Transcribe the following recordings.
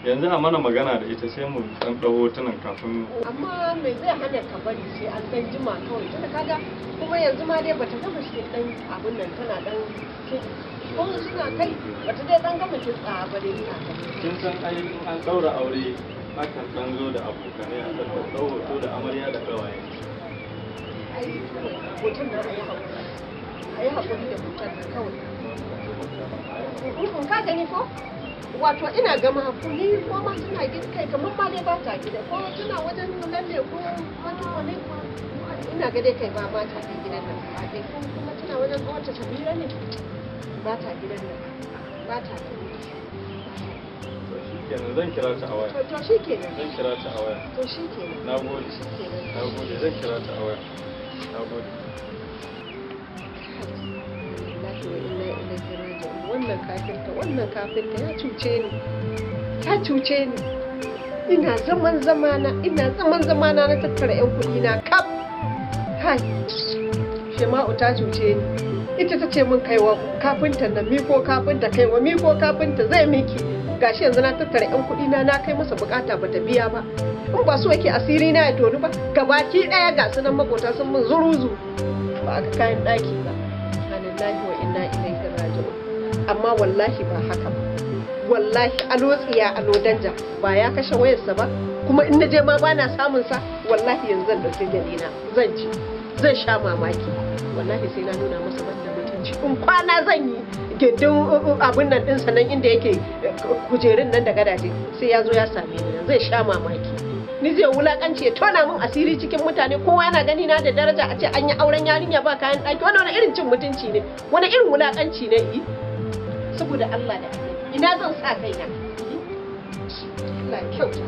Yanzu a mana magana da ita sai mu dan dawo hotunan kafin. Amma me zai hana ka bari sai an dan jima kawai tunda kaga kuma yanzu ma dai bata gama shi dan abun nan tana dan ko suna kai bata dai dan gama kitsa ba dai ina kin san ai an daura aure akan dan zo da abokanai a dan dawo hoto da amarya da kawaye. Ai hoton da ayi hakuri da hoton kawai. Ka gani ko? Wato ina gama kuli ko ma suna gida kai kamar ma dai ba ta gida ko suna wajen lalle ko wani wani ina ga dai kai ba ta gidan nan ba dai kuma tana wajen wata Samira ne ba ta gidan nan ba ta kenan zan kira ta a waya. To shikenan. Zan kira ta a waya. To shikenan. Nagode. Nagode zan kira ta a waya. Nagode. Wannan kafinta ya cuce ni ina zaman zamana na tattara yan kuɗi na kaf kai Shema'u ta cuce ni ita ta ce min kaiwa kafinta na miko kafinta zai miki gashi yanzu na tattara yan kuɗi na kai masa bukata bata biya ba in ba so yake asiri na ya tonu ba gabaki daya ga sunan makota sun min zuruzu ba aka kayan daki ba subhanallahi wa inna ilaihi raji'un amma wallahi ba haka ba wallahi alo tsiya alo danja ba ya kashe wayarsa ba kuma in naje ma bana samun sa wallahi yanzu zan dauke gadina zan sha mamaki wallahi sai na nuna masa banda mutunci in kwana zan yi gindin abun nan din sanan inda yake kujerun nan da gadaje sai ya zo ya same ni zai sha mamaki ni zai wulakanci ya tona min asiri cikin mutane kowa yana gani na da daraja a ce an yi auren yarinya ba kayan ɗaki wani irin cin mutunci ne wani irin wulakanci ne yi saboda Allah da ina zan sa kaina Allah kyauta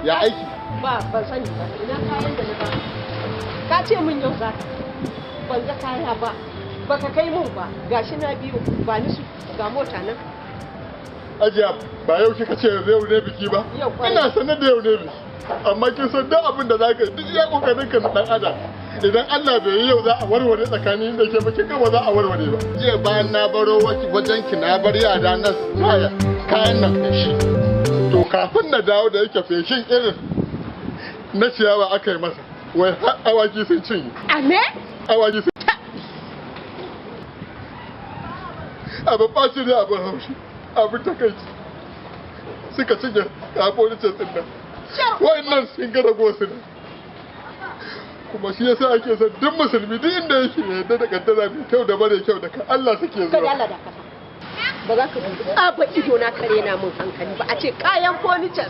ya aiki ba ban sani ba ina kayan da na ba ka ce min yau za ban ga kaya ba baka kai mun ba gashi na biyo ba ni su ga mota nan ajiya ba yau kika ce yau ne biki ba ina sanar da yau ne biki amma kin san duk abin da zaka yi duk ya kokarin ka dan adam idan Allah bai yi yau za a warware tsakanin da ke baki kawai za a warware ba jiya bayan na baro wajen ki na bar yara na kayan nan feshi to kafin na dawo da yake feshin irin na ciyawa aka yi masa wai har awaki sun cinye ame awaki sun abin ɓaci ne abin haushi abin takaici suka cinye furniture din nan wa'annan sun ga rago su ne kuma shi yasa ake son duk musulmi duk inda yake yadda da kaddara mai kyau da mara kyau da Allah suke zuwa kada Allah da kasa ba za ka dubi tsaba ido na kare na mun hankali ba a ce kayan furniture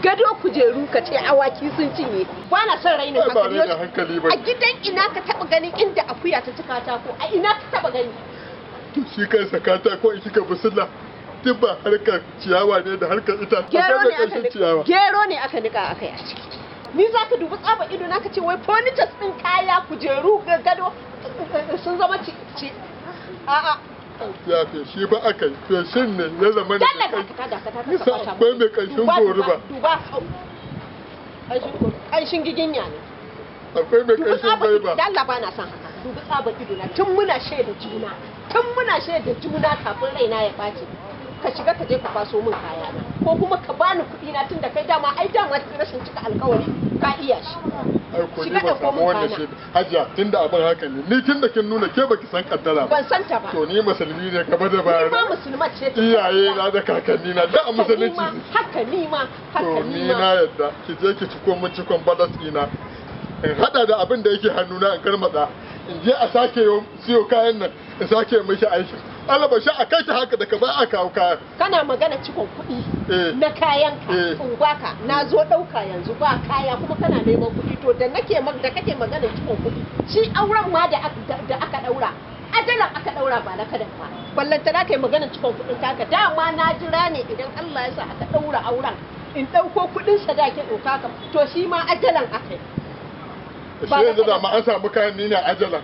gado kujeru ka ce awaki sun cinye ba na son rainin hankali a gidan ina ka taba ganin inda akuya ta ci katako a ina ka taba gani to shi kansa katako in kika busula duk ba harkar ciyawa ne da harkar ita gero ne aka nika aka yi a ciki ni za ka dubi tsaba ido na ka ce wai furniture din kaya kujeru gado sun zama ci a'a ya fi shi ba aka yi feshin ne ya zama da nisa akwai mai ƙanshin gori ba duba ƙanshin giginya ne akwai mai ƙanshin gori ba da Allah ba na son haka dubi tsaba ido na tun muna shaida juna kafin raina ya ɓaci ka shiga ka je ka faso min kaya na ko kuma ka bani kuɗi na tun da kai dama rashin cika alkawari ka iya shi shiga da komo wannan shi hajiya tunda abin haka ne ni tunda kin nuna ke baki san kaddara ba ban san ta ba to ni musulmi ne gaba da baya ba musulma ce iyaye na da kakanni na da musulunci haka ni ma to ni na yadda ki je ki ciko mun cikon balas ina in hada da abin da yake hannuna in karmada in je a sake siyo kayan nan in sake mishi aiki alaba shi a kai ta haka daga ba a kawo kayan kana magana cikon kuɗi na kayan ka in baka na zo ɗauka yanzu ba kaya kuma kana neman kuɗi to da kake magana cikon kuɗi shi auren ma da aka ɗaura ajalan aka ɗaura ba na kadan ba ballanta na kai magana cikon kuɗin taka dama na jira ne idan Allah ya sa aka ɗaura auren in ɗauko kuɗin sadakin in kaka to shi ma ajalan aka yi shi yanzu da ma an samu kayan ni ne ajalan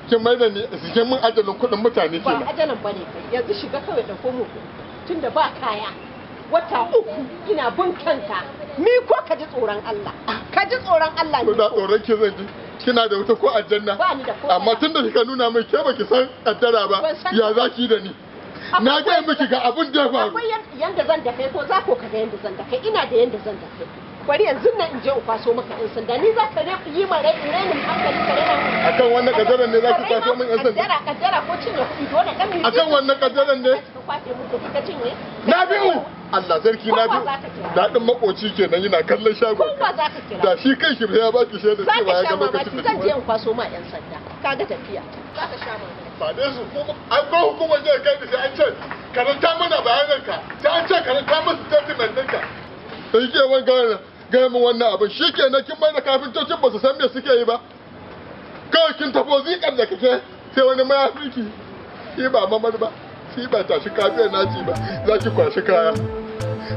kin mai da ni cikin mun ajalin kuɗin mutane kenan ba ajalan bane kai yanzu shiga kawai da komo tunda ba kaya wata 3 ina bin kanka ni ko ka ji tsoron Allah ka ji tsoron Allah ne da tsoron ki zan ji kina da wuta ko aljanna ba ni da ko amma tunda kika nuna min ke baki san kaddara ba ya zaki da ni na ga miki ga abun da ya faru akwai yanda zan da kai ko za ko ka ga yanda zan da kai ina da yanda zan da kai bari yanzu nan in je in kwaso maka yan sanda ni za ka yi ma rainin hankali ka raina akan wannan kaddaran ne za ki kwaso min yan sanda kaddara ko cinye kuɗi dole dan mi akan wannan kaddaran ne ka kwace mu kuɗi ka cinye na biyu Allah sarki na biyu daɗin makoci kenan yana kallon shagon ko ba za ka kira da shi kai shi ya baki shaida cewa ya ga lokacin da zan je in kwaso ma yan sanda kaga tafiya za ka sha mamaki ba dai su kuma an ba hukumar jihar kai da sai an ce karanta mana bayananka sai an ce karanta musu statement ɗinka sai ke wani gaya min wannan abin shi ke na kin bai da kafintocin ba su san me suke yi ba kawai kin tafo zikar da kake sai wani mayafiki shi ba mamar ba shi ba tashi kafiyar naci ba za ki kwashi kaya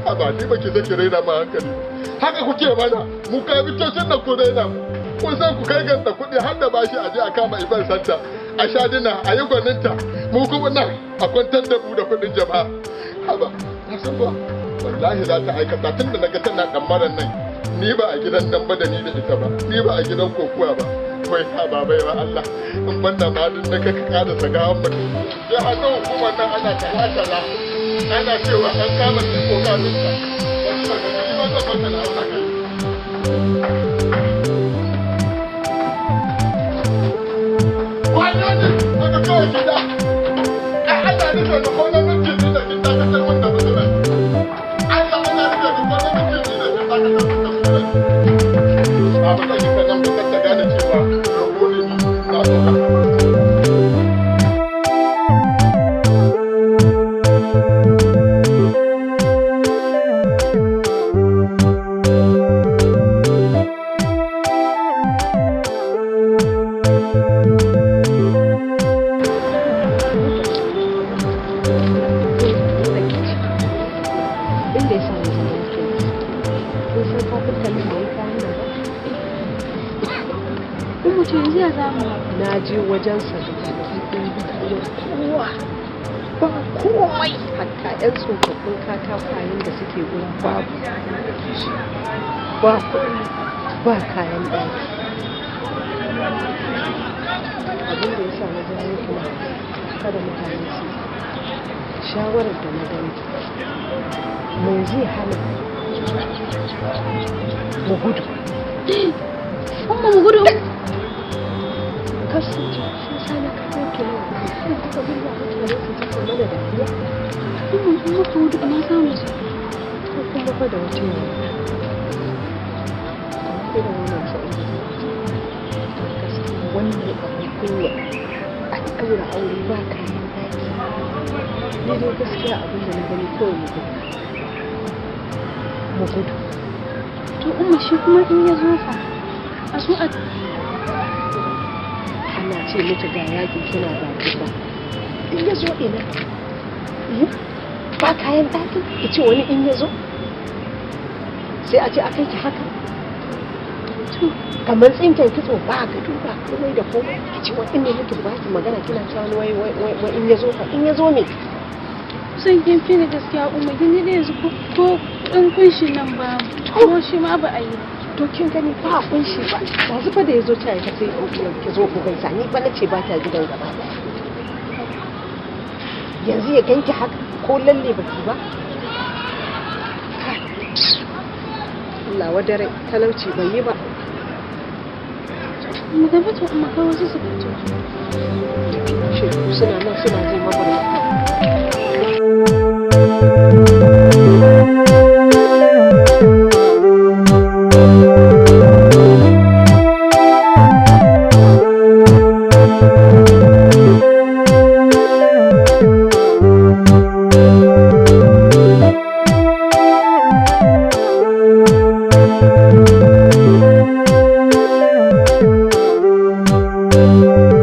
a ba ni ba ki zaki raina ma hankali haka kuke mana mu kafintocin nan ku raina mu kun san ku kai ganta kuɗi har da bashi a je a kama iban santa a sha dina a yi gwaninta mu kuma nan a kwantar da mu da kuɗin jama'a haba na san ba wallahi za ta aikata tun da naga tana ɗammaran nan ni ba a gidan nan ba da ni da ita ba ni ba a gidan kokuwa ba wai ha ba bai ba Allah in banda ma din da kaka kada sagawan mutum ya haka hukumar nan ana kala ana cewa an kama shi ko kamin ta wani ba ga ni ba zan baka na haka kai wannan ne aka kawai gida ai Allah ne da ko nan mutum da kin ta kasar wanda mutum abin da kika nan kuka ta gane cewa rago ne na zo haka na je wajen sa kowa ba komai hatta yan tsofaffin katakwayen da suke gurin babu ba kuɗi ba kayan ɗaki abin da ya sa na jawo kuma kada mutane su shawarar da na gani mai zai hana mu gudu mu gudu kasance sun sani kaɗan kenan sun kuka bin da mutane su ji mana da biya kuma gudu ina samu su kuma fa da wata yawa irin wannan sa'in gaskiya wannan abin kunya a ɗaura aure ba kayan ɗaki ni dai gaskiya abin da na gani kawai mu gudu to umma shi kuma in ya zo fa a so a ana ce miki ga yaƙi kina ba ba in ya zo ina ba kayan ɗaki ki ce wani in ya zo sai a ce a kai ki haka kamar tsinken kitso ba gado ba komai da komai ki ce wani ne muke ba ki magana kina cewa wai in ya zo fa in ya zo me san kin fi ni gaskiya umma kin ne yanzu ko ɗan kunshi nan ba ko shi ma ba a yi to kin gani ba a kunshi ba yanzu fa da ya zo ta yi ka sai ki zo ku gaisa ni ba na ce ba ta gidan gaba yanzu ya ganki haka ko lalle baki ba Allah wadare talauci bai yi ba mu ga fito amma kai wasu su fito shi suna nan suna je mabarata Thank you.